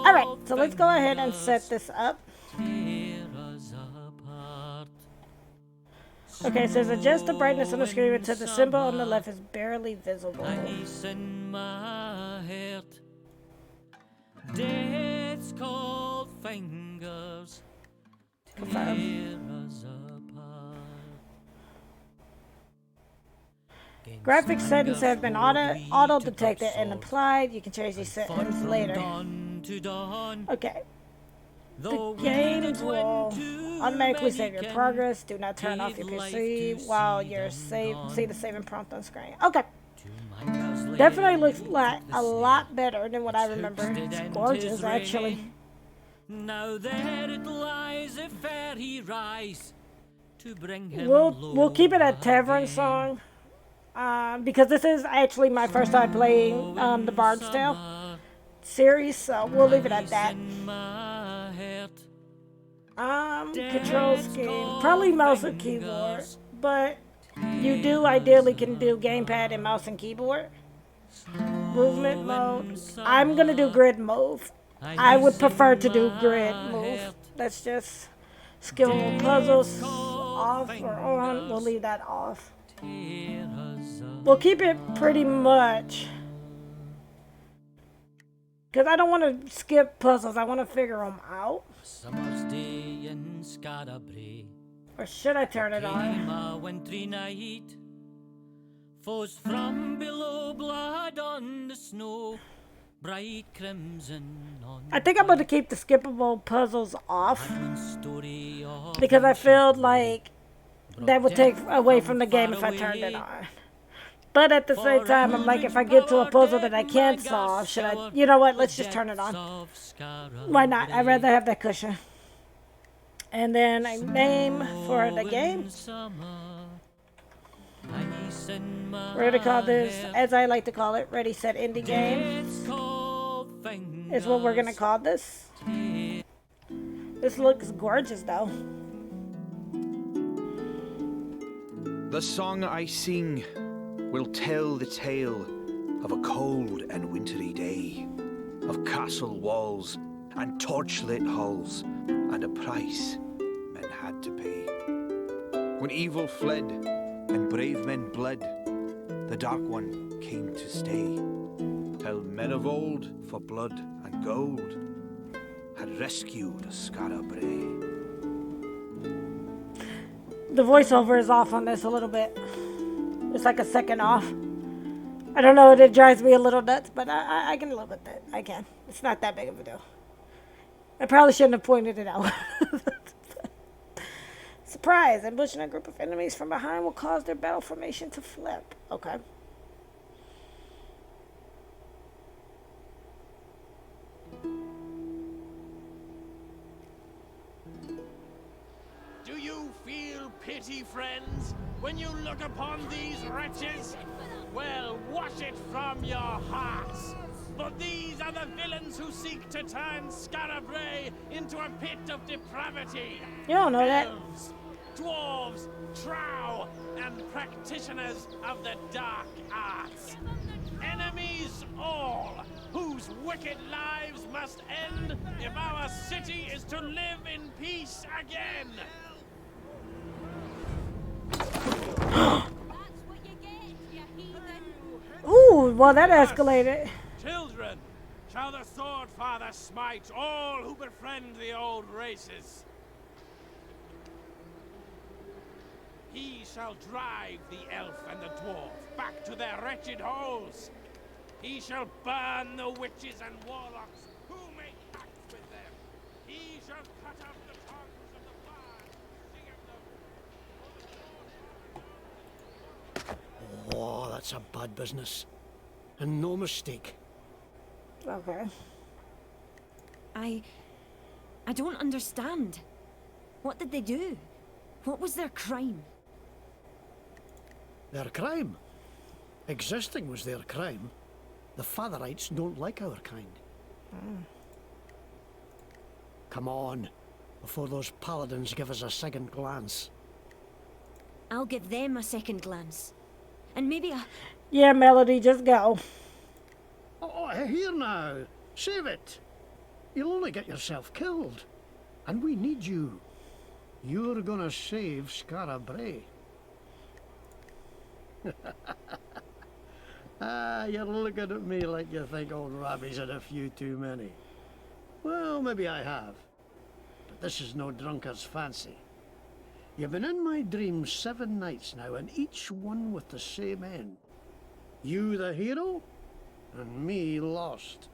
Alright, so let's go ahead and set this up. Okay, it says adjust the brightness on the screen until the symbol on the left is barely visible. Confirm. Graphic settings have been auto-detected and applied. You can change these settings later. Okay. The games will automatically save your progress. Do not turn off your PC while you're see the saving prompt on screen. Okay. Definitely looks like a lot better than what I remember. It's gorgeous, actually. Now there it lies a fairy rise to bring him we'll keep it a tavern song. Because this is actually my first time playing the Bard's Tale series, so we'll leave it at that. Control scheme, probably mouse and keyboard, but you do ideally can do gamepad and mouse and keyboard. Movement mode, I'm gonna do grid move. I would prefer to do grid move. That's just skill puzzles off or on. We'll leave that off. We'll keep it pretty much because I don't want to skip puzzles. I want to figure them out. Or should I turn it on? From below, blood on the snow, bright crimson on. I think I'm going to keep the skippable puzzles off because I feel like that would take away from the game if I turned it on. But at the same time, I'm like, if I get to a puzzle that I can't solve, should I? You know what? Let's just turn it on. Why not? I'd rather have that cushion. And then a name for the game. We're gonna call this, as I like to call it, Ready Set Indie Game. Is what we're gonna call this. This looks gorgeous, though. The song I sing will tell the tale of a cold and wintry day, of castle walls and torchlit halls, and a price men had to pay. When evil fled and brave men bled, the Dark One came to stay, till men of old, for blood and gold, had rescued Skara Brae. The voiceover is off on this a little bit. It's like a second off. I don't know, it drives me a little nuts, but I can live with it. I can. It's not that big of a deal. I probably shouldn't have pointed it out. Surprise! Ambushing a group of enemies from behind will cause their battle formation to flip. Okay. Do you feel pity, friends, when you look upon these wretches? Well, wash it from your hearts. For these are the villains who seek to turn Skara Brae into a pit of depravity. You don't know that. Elves, dwarves, trow, and practitioners of the dark arts. Enemies all, whose wicked lives must end if our city is to live in peace again. Ooh, well that escalated. Children, shall the Sword Father smite all who befriend the old races. He shall drive the elf and the dwarf back to their wretched holes. He shall burn the witches and warlocks who make pacts with them. He shall cut off the tongues of the bards, sing of them. Oh, that's a bad business. And no mistake. Okay. I don't understand. What did they do? What was their crime? Their crime? Existing was their crime. The Fatherites don't like our kind. Come on, before those paladins give us a second glance. I'll give them a second glance. And maybe a... Yeah, Melody, just go. Oh, here now. Save it. You'll only get yourself killed. And we need you. You're gonna save Skara Brae. You're looking at me like you think old Robbie's had a few too many. Well, maybe I have. But this is no drunkard's fancy. You've been in my dreams 7 nights now, and each one with the same end. You the hero, and me lost.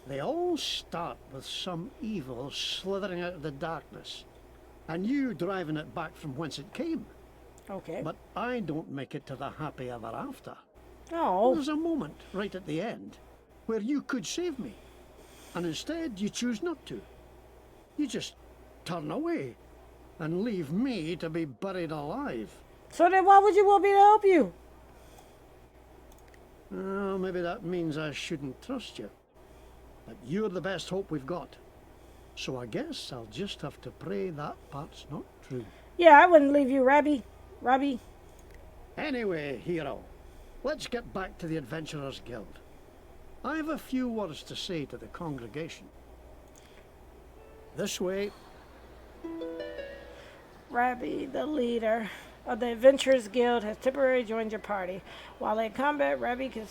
They all start with some evil slithering out of the darkness, and you driving it back from whence it came. Okay. But I don't make it to the happy ever after. Oh. There's a moment right at the end where you could save me, and instead you choose not to. You just turn away and leave me to be buried alive. So then why would you want me to help you? Well, maybe that means I shouldn't trust you. But you're the best hope we've got. So I guess I'll just have to pray that part's not true. Yeah, I wouldn't leave you, Robbie. Anyway, hero, let's get back to the Adventurers Guild. I have a few words to say to the congregation. This way. Robbie, the leader of the Adventurers Guild, has temporarily joined your party. While in combat, Robbie can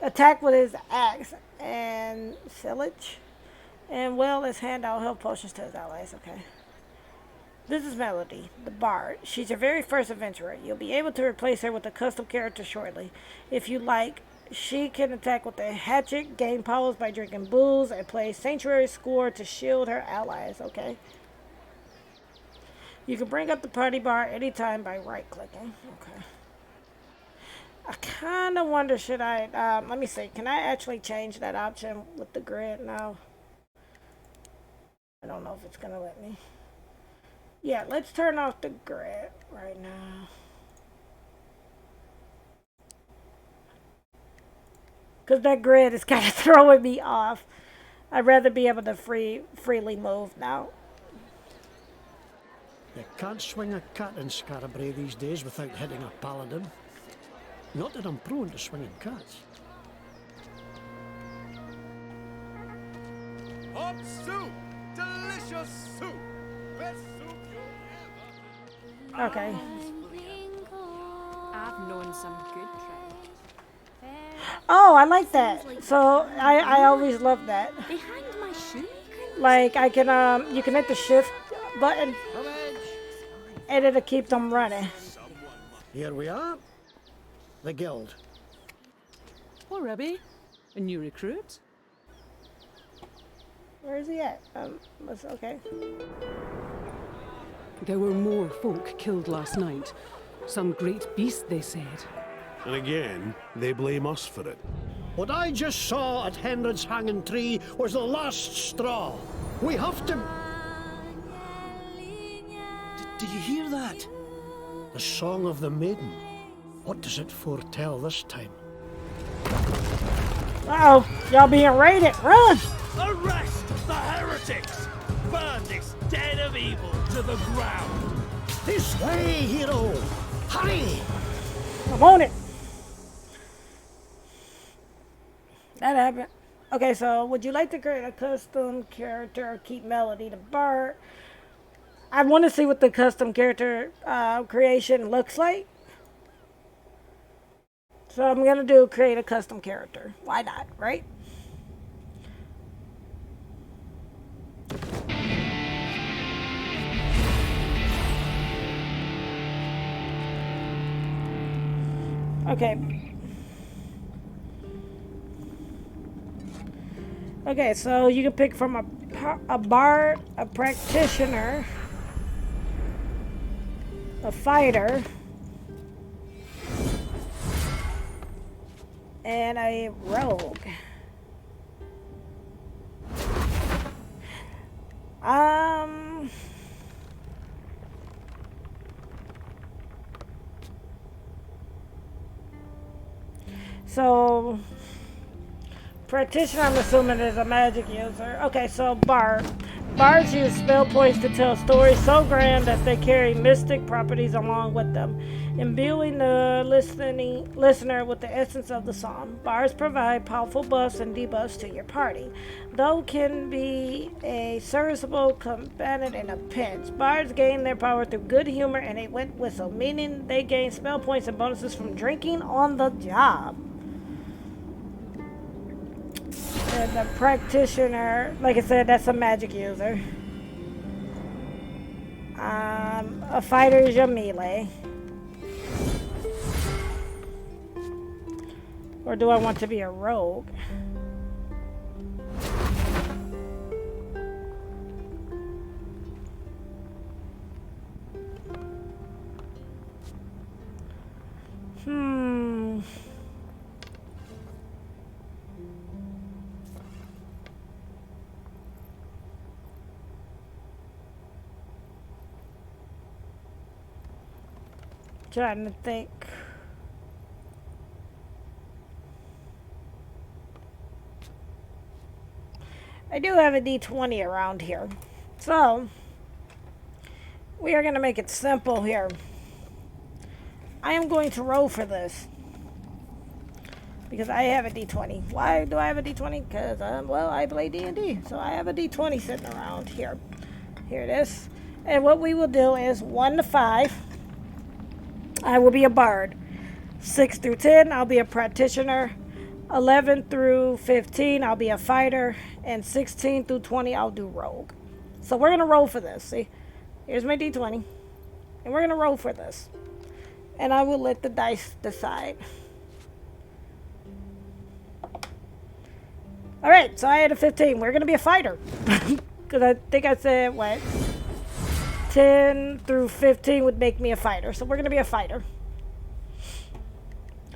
attack with his axe and sillage, and well as hand out health potions to his allies. Okay. This is Melody, the bard. She's your very first adventurer. You'll be able to replace her with a custom character shortly. If you like, she can attack with a hatchet, gain powers by drinking booze, and play Sanctuary Score to shield her allies. Okay. You can bring up the party bar anytime by right-clicking. Okay. I kind of wonder, should I, let me see, can I actually change that option with the grid now? I don't know if it's going to let me. Yeah, let's turn off the grid right now. Because that grid is kind of throwing me off. I'd rather be able to freely move now. You can't swing a cat in Skara Brae these days without hitting a paladin. Not that I'm prone to swinging cats. Hot soup! Delicious soup! Best soup you'll ever... Okay. I've known some good tricks. Oh, I like that. So I always love that. Behind my shoe? Like I can you can hit the shift button and it'll keep them running. Here we are. The guild. Oh, Rebby, a new recruit? Where is he at? Okay. There were more folk killed last night. Some great beast, they said. And again, they blame us for it. What I just saw at Henrod's hanging tree was the last straw. We have to... Did you hear that? The song of the maiden. What does it foretell this time? Uh-oh, y'all being raided. Run! Arrest the heretics! Burn this den of evil to the ground! This way, hero! Hurry! I'm on it. That happened. Okay, so would you like to create a custom character or keep Melody the bard? I want to see what the custom character creation looks like. So I'm going to do create a custom character. Why not, right? Okay. Okay, so you can pick from a bard, a practitioner, a fighter, and a rogue. So practitioner, I'm assuming, is a magic user. Okay, so bard. Bards use spell points to tell stories so grand that they carry mystic properties along with them, imbuing the listener with the essence of the song. Bards provide powerful buffs and debuffs to your party, though can be a serviceable companion in a pinch. Bards gain their power through good humor and a wet whistle, meaning they gain spell points and bonuses from drinking on the job. And the practitioner, like I said, that's a magic user. A fighter is your melee. Or do I want to be a rogue? Trying to think. I do have a D20 around here. So, we are going to make it simple here. I am going to roll for this. Because I have a D20. Why do I have a D20? Because, well, I play D&D. So I have a D20 sitting around here. Here it is. And what we will do is 1 to 5. I will be a bard. 6 through 10, I'll be a practitioner. 11 through 15, I'll be a fighter. And 16 through 20, I'll do rogue. So we're going to roll for this. See, here's my D20. And we're going to roll for this. And I will let the dice decide. Alright, so I had a 15. We're going to be a fighter. Because I think I said, what? 10 through 15 would make me a fighter. So we're going to be a fighter.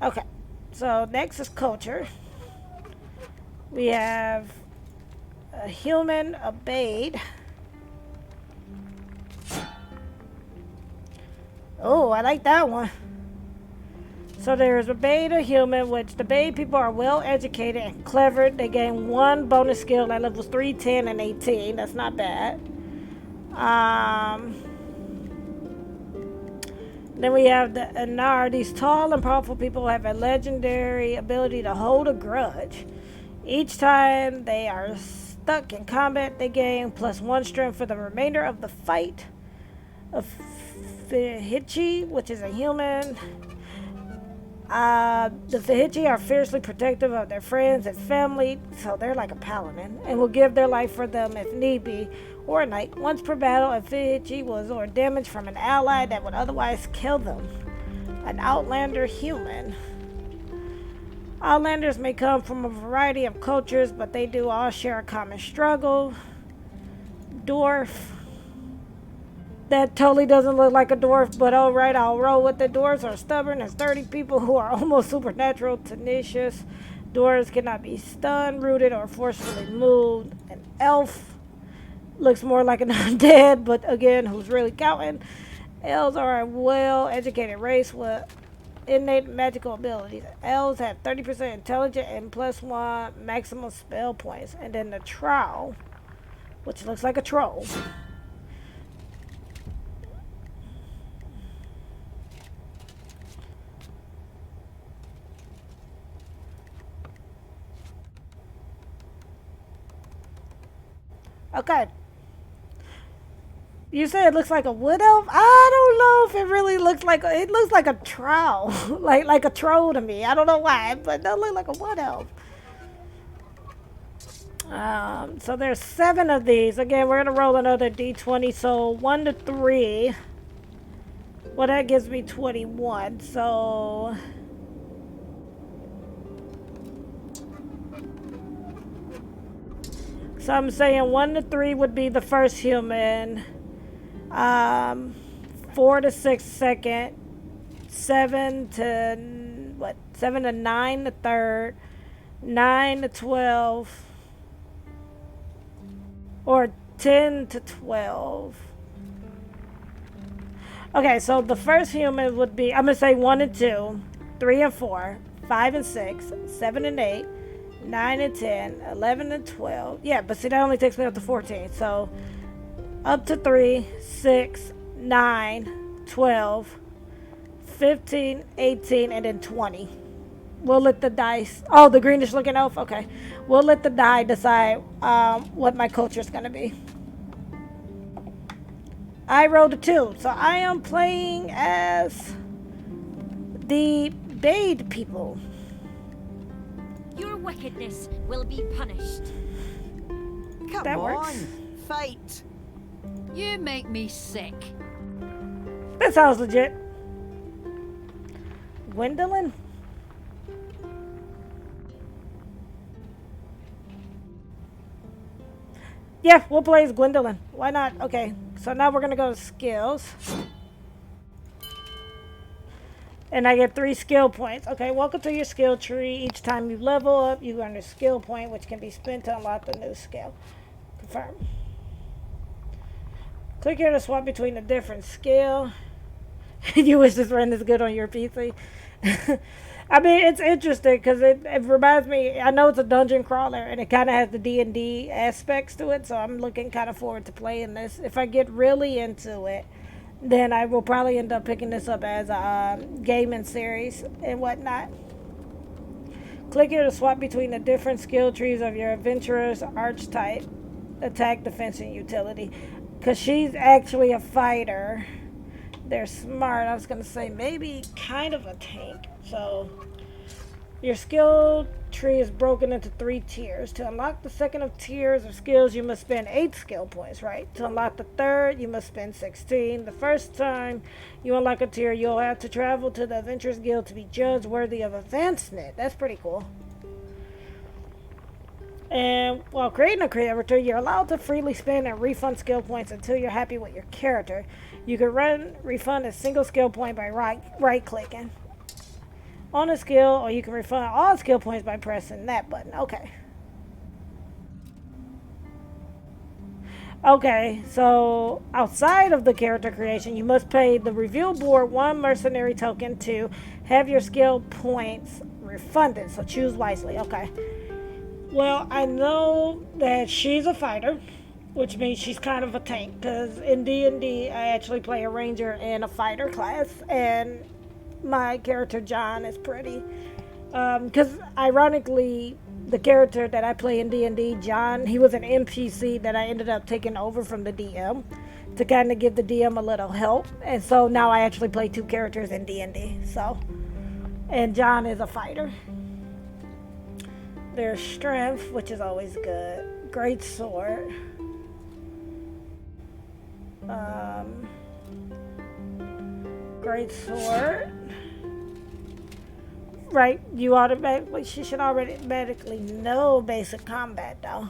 Okay. So next is culture. We have a human, a Bade. Oh, I like that one. So there's a Bade, a human, which the Bade people are well educated and clever. They gain 1 bonus skill at levels 3, 10, and 18. That's not bad. Then we have the Anar. These tall and powerful people have a legendary ability to hold a grudge. Each time they are stuck in combat, they gain +1 strength for the remainder of the fight. A Fihichi, which is a human. The Fihichi are fiercely protective of their friends and family, so they're like a paladin, and will give their life for them if need be, or a knight. Once per battle, a Fihichi will absorb damage from an ally that would otherwise kill them. An Outlander human. Outlanders may come from a variety of cultures, but they do all share a common struggle. Dwarf. That totally doesn't look like a dwarf, but alright, I'll roll with the dwarves. Are stubborn and sturdy people who are almost supernatural, tenacious. Dwarves cannot be stunned, rooted, or forcefully moved. An elf looks more like an undead, but again, who's really counting? Elves are a well-educated race with innate magical abilities. Elves have 30% intelligence and +1 maximum spell points. And then the Troll, which looks like a troll. Okay. You said it looks like a wood elf? I don't know if it really looks like it looks like a troll. like a troll to me. I don't know why, but it does look like a wood elf. So there's 7 of these. Again, we're gonna roll another D20. So 1 to 3. Well, that gives me 21. So I'm saying 1 to 3 would be the first human. 4 to 6 second. 7 to 9 the third. 9 to 12. Or 10 to 12. Okay, so the first human would be, I'm going to say 1 and 2, 3 and 4, 5 and 6, 7 and 8, 9 and 10, 11 and 12. Yeah, but see, that only takes me up to 14. So up to 3, 6, 9, 12, 15, 18, and then 20. We'll let the dice. Oh, the greenish looking elf. Okay, we'll let the die decide what my culture is gonna be. I rolled a 2, so I am playing as the Bade people. Your wickedness will be punished. Come That on, works. fight. You make me sick. That sounds legit. Gwendolyn? Yeah, we'll play as Gwendolyn. Why not? Okay, so now we're gonna go to skills. And I get 3 skill points. Okay, welcome to your skill tree. Each time you level up, you earn a skill point, which can be spent to unlock the new skill. Confirm. Click here to swap between a different skill. You wish this ran as good on your PC. I mean, it's interesting because it reminds me. I know it's a dungeon crawler, and it kind of has the D&D aspects to it. So I'm looking kind of forward to playing this. If I get really into it, then I will probably end up picking this up as a gaming series and whatnot. Click here to swap between the different skill trees of your adventurer's archetype, attack, defense, and utility. Because she's actually a fighter. They're smart. I was going to say maybe kind of a tank. So your skill tree is broken into 3 tiers. To unlock the second of tiers of skills, you must spend 8 skill points, right? To unlock the third, you must spend 16. The first time you unlock a tier, you'll have to travel to the Adventurers Guild to be judged worthy of advancement. That's pretty cool. And while creating a character, you're allowed to freely spend and refund skill points until you're happy with your character. You can refund a single skill point by right-clicking on a skill, or you can refund all skill points by pressing that button. Okay. Okay, so outside of the character creation, you must pay the review board 1 mercenary token to have your skill points refunded. So choose wisely. Okay. Well, I know that she's a fighter, which means she's kind of a tank, because in D&D, I actually play a ranger and a fighter class, and my character, John, is pretty. Because, ironically, the character that I play in D&D, John, he was an NPC that I ended up taking over from the DM to kind of give the DM a little help, and so now I actually play 2 characters in D&D, so. And John is a fighter. There's strength, which is always good. Great sword. Great sword. Right, you automatically, she should automatically know basic combat though.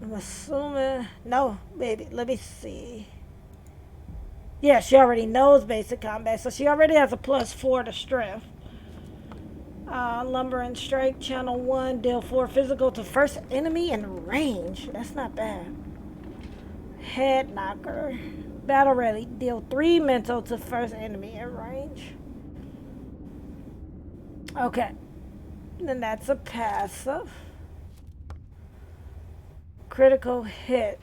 I'm assuming, no, maybe, let me see. Yeah, she already knows basic combat, so she already has a +4 to strength. Lumber and strike, channel 1, deal 4 physical to first enemy in range. That's not bad. Head knocker. Battle ready, deal 3 mental to first enemy in range. Okay. Then that's a passive. Critical hit.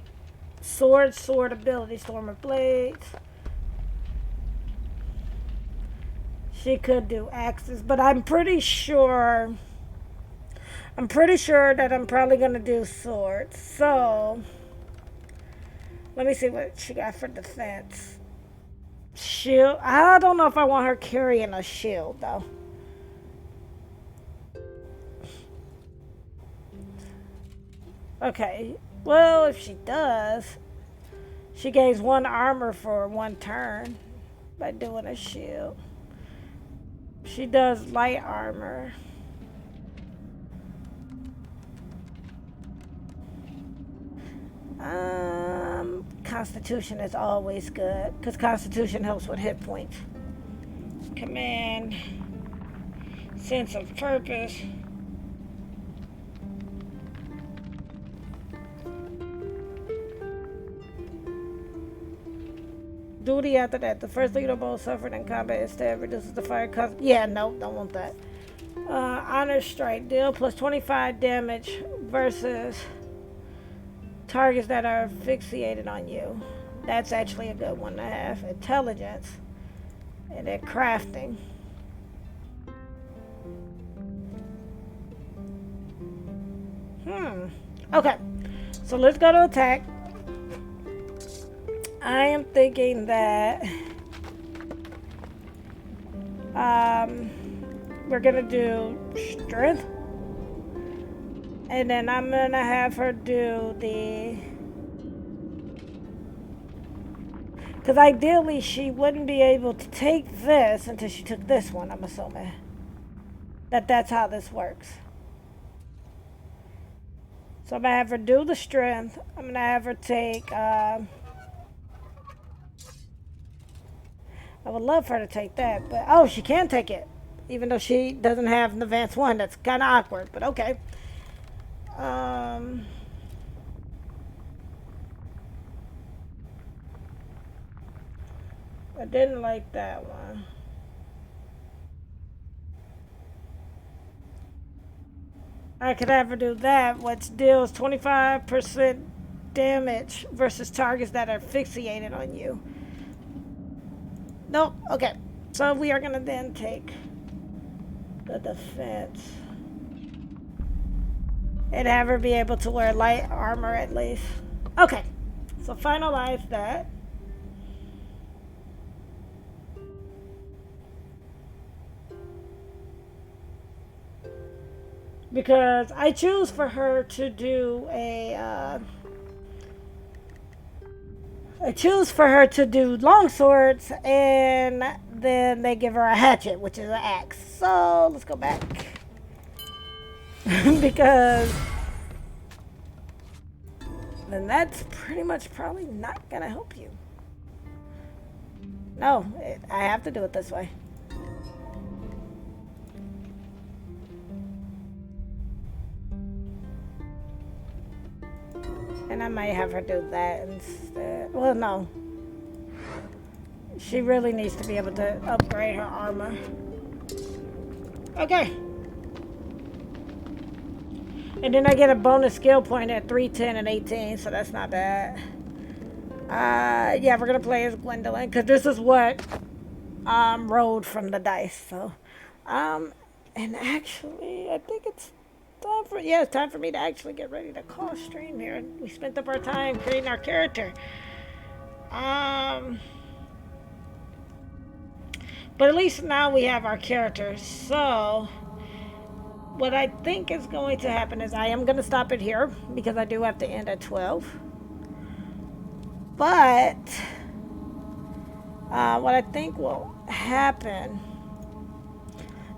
Sword ability, storm of blades. She could do axes, but I'm pretty sure that I'm probably going to do swords. So, let me see what she got for defense. Shield. I don't know if I want her carrying a shield, though. Okay. Well, if she does, she gains 1 armor for 1 turn by doing a shield. She does light armor. Constitution is always good, because Constitution helps with hit points. Command. Sense of purpose. Duty after that. The first leaderboard suffered in combat instead reduces the fire cost. Yeah, no, don't want that. Honor strike. Deal plus 25 damage versus targets that are fixated on you. That's actually a good one to have. Intelligence. And then crafting. Okay. So let's go to attack. I am thinking that we're gonna do strength, and then I'm gonna have her do the, because ideally she wouldn't be able to take this until she took this one. I'm assuming that's how this works. So I'm gonna have her do the strength. I'm gonna have her take I would love for her to take that, but oh, she can take it, even though she doesn't have an advanced one. That's kind of awkward, but okay. I didn't like that one. I could have her do that, which deals 25% damage versus targets that are fixated on you. Nope. Okay. So we are going to then take the defense and have her be able to wear light armor at least. Okay. So finalize that. Because I choose for her to do I choose for her to do long swords, and then they give her a hatchet, which is an axe. So let's go back. Because then that's pretty much probably not gonna help you. No, I have to do it this way. And I might have her do that instead. Well, no. She really needs to be able to upgrade her armor. Okay. And then I get a bonus skill point at 3, 10, and 18, so that's not bad. Yeah, we're going to play as Gwendolyn, because this is what rolled from the dice. So, and actually, I think it's time for me to actually get ready to call stream here. We spent up our time creating our character. But at least now we have our character. So what I think is going to happen is I am going to stop it here because I do have to end at 12. But what I think will happen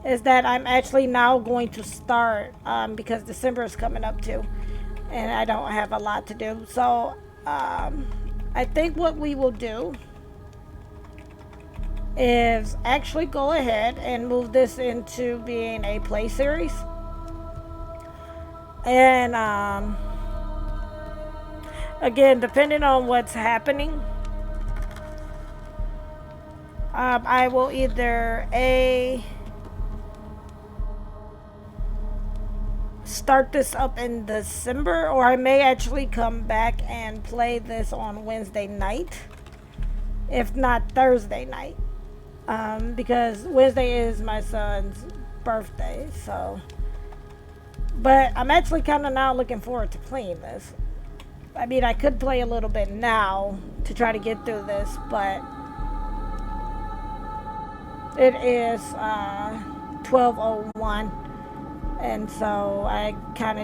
is that I'm actually now going to start because December is coming up too, and I don't have a lot to do. So I think what we will do is actually go ahead and move this into being a play series. And again, depending on what's happening, I will either start this up in December, or I may actually come back and play this on Wednesday night, if not Thursday night, because Wednesday is my son's birthday. So, but I'm actually kind of now looking forward to playing this. I mean, I could play a little bit now to try to get through this, but it is 12:01. And so I kind of